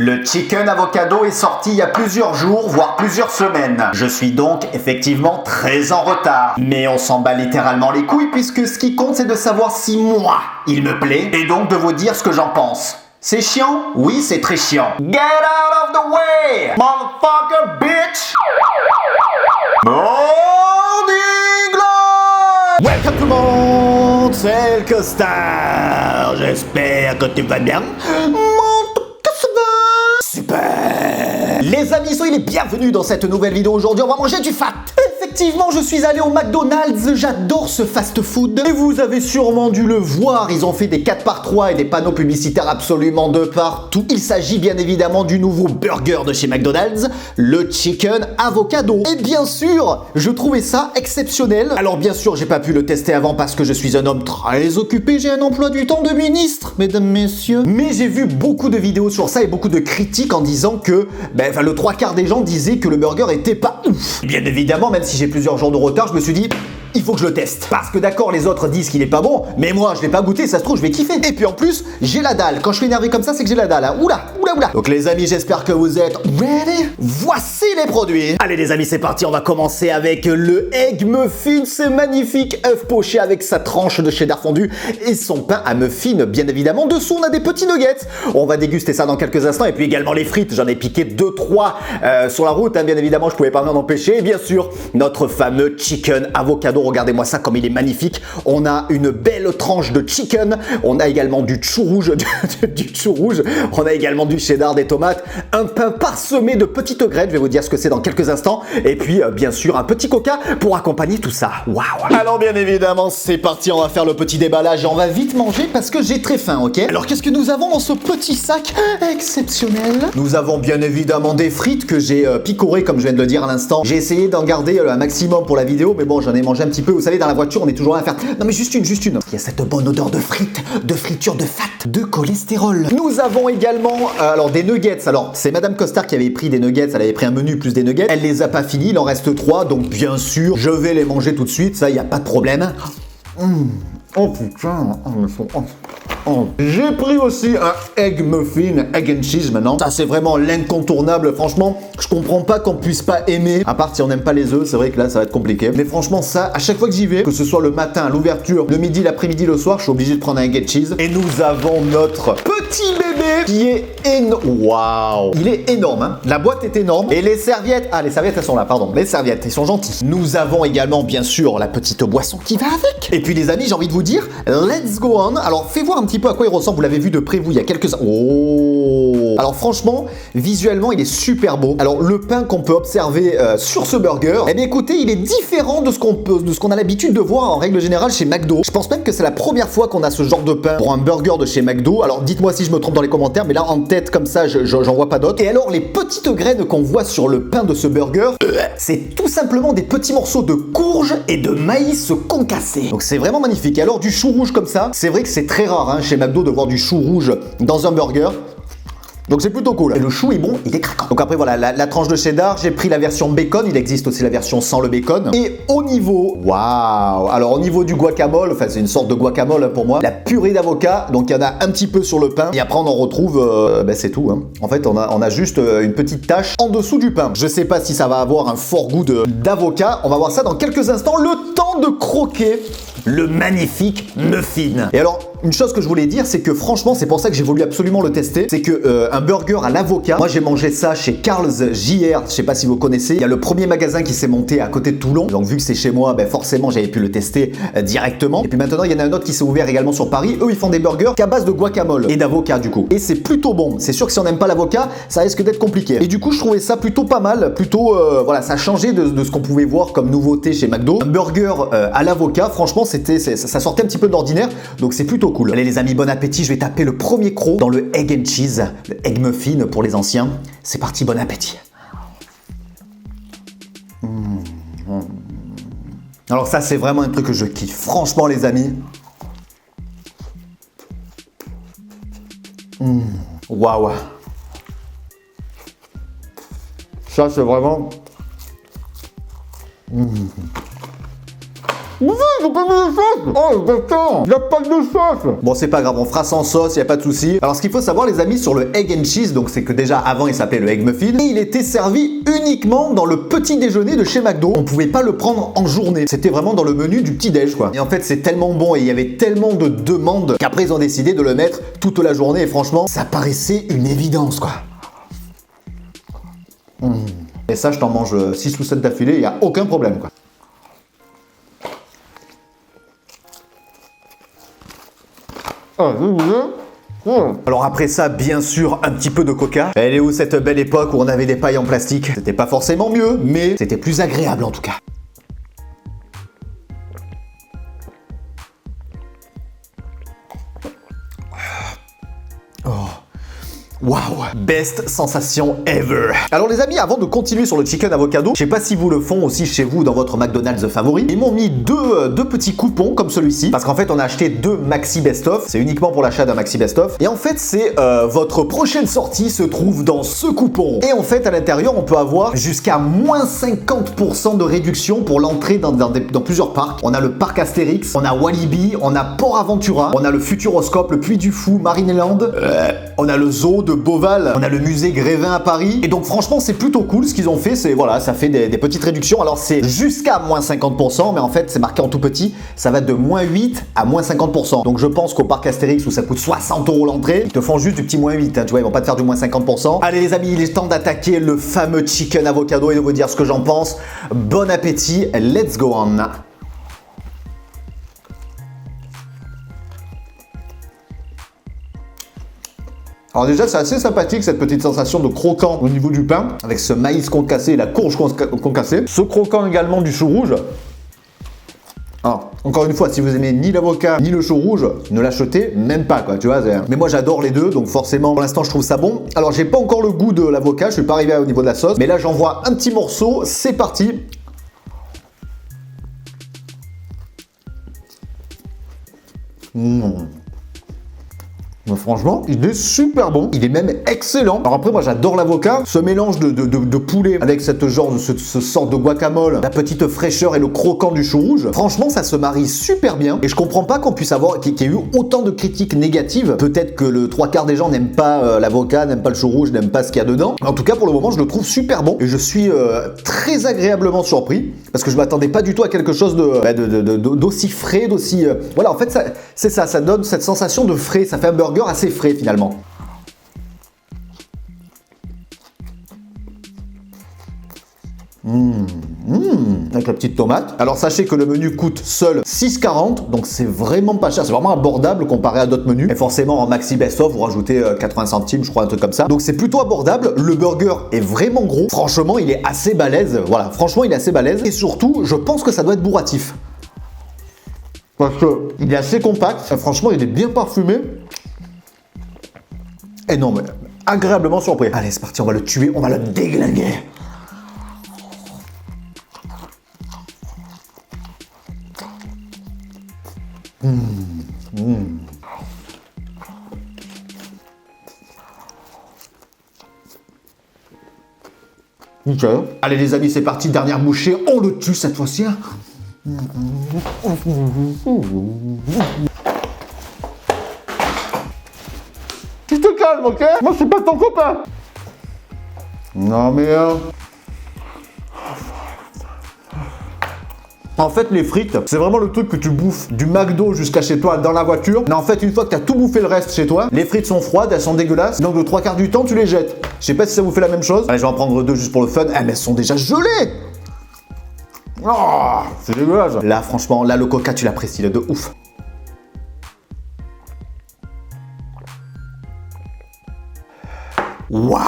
Le chicken avocado est sorti il y a plusieurs jours, voire plusieurs semaines. Je suis donc effectivement très en retard. Mais on s'en bat littéralement les couilles puisque ce qui compte c'est de savoir si moi, il me plaît, et donc de vous dire ce que j'en pense. C'est chiant? Oui, c'est très chiant. Get out of the way, motherfucker, bitch! Morning Glory! Welcome tout le monde, c'est le Costard. J'espère que tu vas bien. Que ça va? Super! Les amis, soyez les bienvenus dans cette nouvelle vidéo. Aujourd'hui, on va manger du fat. Effectivement, je suis allé au McDonald's, j'adore ce fast-food. Et vous avez sûrement dû le voir, ils ont fait des 4x3 et des panneaux publicitaires absolument de partout. Il s'agit bien évidemment du nouveau burger de chez McDonald's, le Chicken Avocado. Et bien sûr, je trouvais ça exceptionnel. Alors bien sûr, j'ai pas pu le tester avant parce que je suis un homme très occupé, j'ai un emploi du temps de ministre, mesdames, messieurs. Mais j'ai vu beaucoup de vidéos sur ça et beaucoup de critiques en disant que, le 3/4 des gens disaient que le burger était pas ouf. Bien évidemment, même si j'ai plusieurs jours de retard, je me suis dit, il faut que je le teste. Parce que d'accord, les autres disent qu'il est pas bon, mais moi, je l'ai pas goûté, ça se trouve, je vais kiffer. Et puis en plus, j'ai la dalle. Quand je suis énervé comme ça, c'est que j'ai la dalle. Hein. Oula. Donc les amis, j'espère que vous êtes ready. Voici les produits. Allez les amis, c'est parti. On va commencer avec le Egg Muffin. C'est magnifique. œuf poché avec sa tranche de cheddar fondu et son pain à muffin, bien évidemment. Dessous, on a des petits nuggets. On va déguster ça dans quelques instants. Et puis également les frites. J'en ai piqué 2-3 sur la route. Hein. Bien évidemment, je pouvais pas m'en empêcher. Et bien sûr, notre fameux chicken avocado. Regardez-moi ça comme il est magnifique. On a une belle tranche de chicken. On a également du chou rouge. Du chou rouge. On a également du cheddar, des tomates. Un pain parsemé de petites graines. Je vais vous dire ce que c'est dans quelques instants. Et puis, bien sûr, un petit coca pour accompagner tout ça. Waouh! Alors, bien évidemment, c'est parti. On va faire le petit déballage et on va vite manger parce que j'ai très faim, ok? Alors, qu'est-ce que nous avons dans ce petit sac exceptionnel? Nous avons bien évidemment des frites que j'ai picorées, comme je viens de le dire à l'instant. J'ai essayé d'en garder un maximum pour la vidéo, mais bon, j'en ai mangé un petit peu. Vous savez, dans la voiture, on est toujours là à faire. Non, mais juste une. Il y a cette bonne odeur de frites, de friture, de fat, de cholestérol. Nous avons également, alors des nuggets. Alors, c'est Madame Costard qui avait pris des nuggets. Elle avait pris un menu plus des nuggets. Elle les a pas finis. Il en reste 3. Donc, bien sûr, je vais les manger tout de suite. Ça, il n'y a pas de problème. Oh putain. J'ai pris aussi un Egg Muffin, Egg and Cheese maintenant. Ça, c'est vraiment l'incontournable. Franchement, je comprends pas qu'on puisse pas aimer. À part si on n'aime pas les œufs, c'est vrai que là, ça va être compliqué. Mais franchement, ça, à chaque fois que j'y vais, que ce soit le matin, à l'ouverture, le midi, l'après-midi, le soir, je suis obligé de prendre un Egg and Cheese. Et nous avons notre petit bébé qui est énorme. Waouh! Il est énorme, hein. La boîte est énorme. Et les serviettes, les serviettes, elles sont là, pardon. Les serviettes, ils sont gentils. Nous avons également, bien sûr, la petite boisson qui va avec. Et puis, les amis, j'ai envie de vous dire, let's go on. Alors, fais voir un petit peu à quoi il ressemble. Vous l'avez vu de près, vous, il y a quelques... Oh! Alors, franchement, visuellement, il est super beau. Alors, le pain qu'on peut observer sur ce burger, eh bien, écoutez, il est différent de ce qu'on a l'habitude de voir en règle générale chez McDo. Je pense même que c'est la première fois qu'on a ce genre de pain pour un burger de chez McDo. Alors, dites-moi si je me trompe dans les commentaires, mais là, en tête, comme ça, j'en vois pas d'autres. Et alors, les petites graines qu'on voit sur le pain de ce burger, c'est tout simplement des petits morceaux de courge et de maïs concassé. Donc, c'est vraiment magnifique. Et alors, du chou rouge comme ça, c'est vrai que c'est très rare hein, chez McDo de voir du chou rouge dans un burger. Donc c'est plutôt cool. Et le chou est bon, il est craquant. Donc après voilà, la tranche de cheddar, j'ai pris la version bacon, il existe aussi la version sans le bacon. Et au niveau, waouh! Alors au niveau du guacamole, enfin c'est une sorte de guacamole pour moi, la purée d'avocat, donc il y en a un petit peu sur le pain. Et après on en retrouve, c'est tout. Hein. En fait on a juste une petite tache en dessous du pain. Je sais pas si ça va avoir un fort goût d'avocat. On va voir ça dans quelques instants. Le temps de croquer le magnifique muffin. Et alors, une chose que je voulais dire, c'est que franchement, c'est pour ça que j'ai voulu absolument le tester. C'est que un burger à l'avocat, moi j'ai mangé ça chez Carl's JR, je sais pas si vous connaissez. Il y a le premier magasin qui s'est monté à côté de Toulon. Donc vu que c'est chez moi, forcément j'avais pu le tester directement. Et puis maintenant, il y en a un autre qui s'est ouvert également sur Paris. Eux, ils font des burgers qu'à base de guacamole et d'avocat du coup. Et c'est plutôt bon. C'est sûr que si on n'aime pas l'avocat, ça risque d'être compliqué. Et du coup, je trouvais ça plutôt pas mal. Plutôt, voilà, ça changeait de ce qu'on pouvait voir comme nouveauté chez McDo. Un burger à l'avocat, franchement, ça sortait un petit peu de l'ordinaire, donc c'est plutôt cool. Allez les amis, bon appétit, je vais taper le premier croc dans le Egg and Cheese, le Egg Muffin pour les anciens. C'est parti, bon appétit. Alors ça, c'est vraiment un truc que je kiffe. Franchement les amis. Waouh. Ça, c'est vraiment... Mais ils ont pas mis de sauce. Oh, putain, y a pas de sauce. Bon, c'est pas grave, on fera sans sauce, y a pas de souci. Alors, ce qu'il faut savoir, les amis, sur le egg and cheese, donc c'est que déjà avant il s'appelait le egg muffin, et il était servi uniquement dans le petit déjeuner de chez McDo. On pouvait pas le prendre en journée. C'était vraiment dans le menu du petit déj, quoi. Et en fait, c'est tellement bon et il y avait tellement de demandes qu'après ils ont décidé de le mettre toute la journée. Et franchement, ça paraissait une évidence, quoi. Et ça, je t'en mange 6 ou 7 d'affilée, il y a aucun problème, quoi. Alors après ça, bien sûr, un petit peu de coca. Elle est où cette belle époque où on avait des pailles en plastique? C'était pas forcément mieux, mais c'était plus agréable en tout cas. Waouh, best sensation ever. Alors les amis, avant de continuer sur le chicken avocado, je sais pas si vous le font aussi chez vous dans votre McDonald's favori, ils m'ont mis deux petits coupons comme celui-ci, parce qu'en fait on a acheté 2 Maxi Best Of, c'est uniquement pour l'achat d'un Maxi Best Of, et en fait c'est votre prochaine sortie se trouve dans ce coupon. Et en fait à l'intérieur on peut avoir jusqu'à moins 50% de réduction pour l'entrée dans plusieurs parcs. On a le parc Astérix, on a Walibi, on a Port Aventura, on a le Futuroscope, le Puy du Fou, Marineland, on a le zoo de Beauval, on a le musée Grévin à Paris, et donc franchement c'est plutôt cool ce qu'ils ont fait, c'est voilà, ça fait des petites réductions. Alors c'est jusqu'à moins 50%, mais en fait c'est marqué en tout petit, ça va de moins 8 à moins 50%. Donc je pense qu'au parc Astérix où ça coûte 60 € l'entrée, ils te font juste du petit moins 8, hein, tu vois, ils vont pas te faire du moins 50%. Allez les amis, il est temps d'attaquer le fameux chicken avocado et de vous dire ce que j'en pense. Bon appétit, let's go on. Alors déjà c'est assez sympathique cette petite sensation de croquant au niveau du pain avec ce maïs concassé et la courge concassée. Ce croquant également du chou rouge. Alors, encore une fois, si vous aimez ni l'avocat ni le chou rouge, ne l'achetez même pas quoi, tu vois. Mais moi j'adore les deux, donc forcément pour l'instant je trouve ça bon. Alors j'ai pas encore le goût de l'avocat, je suis pas arrivé au niveau de la sauce, mais là j'en vois un petit morceau, c'est parti. Mais franchement, il est super bon, il est même excellent. Alors après, moi j'adore l'avocat, ce mélange de poulet avec cette ce sorte de guacamole, la petite fraîcheur et le croquant du chou rouge. Franchement, ça se marie super bien et je comprends pas qu'on puisse avoir, qu'il y ait eu autant de critiques négatives. Peut-être que le 3/4 des gens n'aiment pas l'avocat, n'aiment pas le chou rouge, n'aiment pas ce qu'il y a dedans. En tout cas, pour le moment, je le trouve super bon et je suis très agréablement surpris parce que je m'attendais pas du tout à quelque chose d'aussi frais, d'aussi... Voilà, en fait, c'est ça, ça donne cette sensation de frais, ça fait un burger assez frais finalement. Avec la petite tomate. Alors sachez que le menu coûte seul 6,40, donc c'est vraiment pas cher, c'est vraiment abordable comparé à d'autres menus. Et forcément en Maxi Best Of vous rajoutez 80 centimes, je crois, un truc comme ça. Donc c'est plutôt abordable. Le burger est vraiment gros. Franchement, il est assez balèze. Voilà, franchement, il est assez balèze. Et surtout, je pense que ça doit être bourratif. Parce que il est assez compact. Franchement, il est bien parfumé. Et non, mais agréablement surpris. Allez, c'est parti, on va le tuer, on va le déglinguer. Nickel. Allez les amis, c'est parti, dernière bouchée, on le tue cette fois-ci. Tu te calmes, ok? Moi, je suis pas ton copain. Non, mais... En fait, les frites, c'est vraiment le truc que tu bouffes du McDo jusqu'à chez toi dans la voiture. Mais en fait, une fois que tu as tout bouffé le reste chez toi, les frites sont froides, elles sont dégueulasses. Donc, le 3/4 du temps, tu les jettes. Je sais pas si ça vous fait la même chose. Allez, je vais en prendre 2 juste pour le fun. Eh, mais elles sont déjà gelées. Oh, c'est dégueulasse. Là, franchement, là, le coca, tu l'apprécies, là, de ouf. Waouh.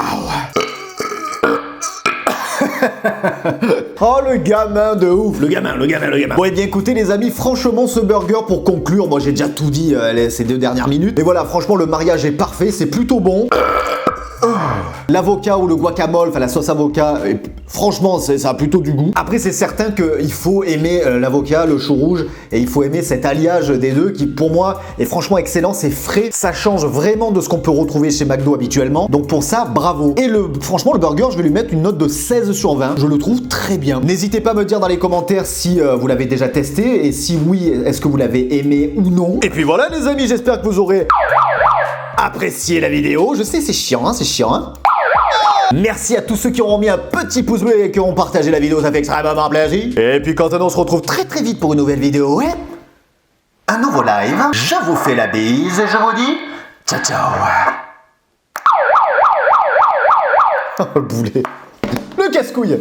Oh le gamin de ouf. Le gamin. Bon et bien écoutez les amis, franchement ce burger pour conclure, moi j'ai déjà tout dit ces 2 dernières minutes. Et voilà, franchement le mariage est parfait, c'est plutôt bon. L'avocat ou le guacamole, enfin la sauce avocat, franchement, ça a plutôt du goût. Après, c'est certain qu'il faut aimer l'avocat, le chou rouge, et il faut aimer cet alliage des deux qui, pour moi, est franchement excellent. C'est frais, ça change vraiment de ce qu'on peut retrouver chez McDo habituellement. Donc pour ça, bravo. Et franchement, le burger, je vais lui mettre une note de 16 sur 20. Je le trouve très bien. N'hésitez pas à me dire dans les commentaires si vous l'avez déjà testé et si oui, est-ce que vous l'avez aimé ou non. Et puis voilà les amis, j'espère que vous aurez apprécié la vidéo. Je sais, c'est chiant, hein, c'est chiant, hein. Merci à tous ceux qui auront mis un petit pouce bleu et qui auront partagé la vidéo, ça fait extrêmement plaisir. Et puis quand on se retrouve très vite pour une nouvelle vidéo, ouais, un nouveau live. Je vous fais la bise et je vous dis ciao ciao. Oh, le boulet. Le casse-couille.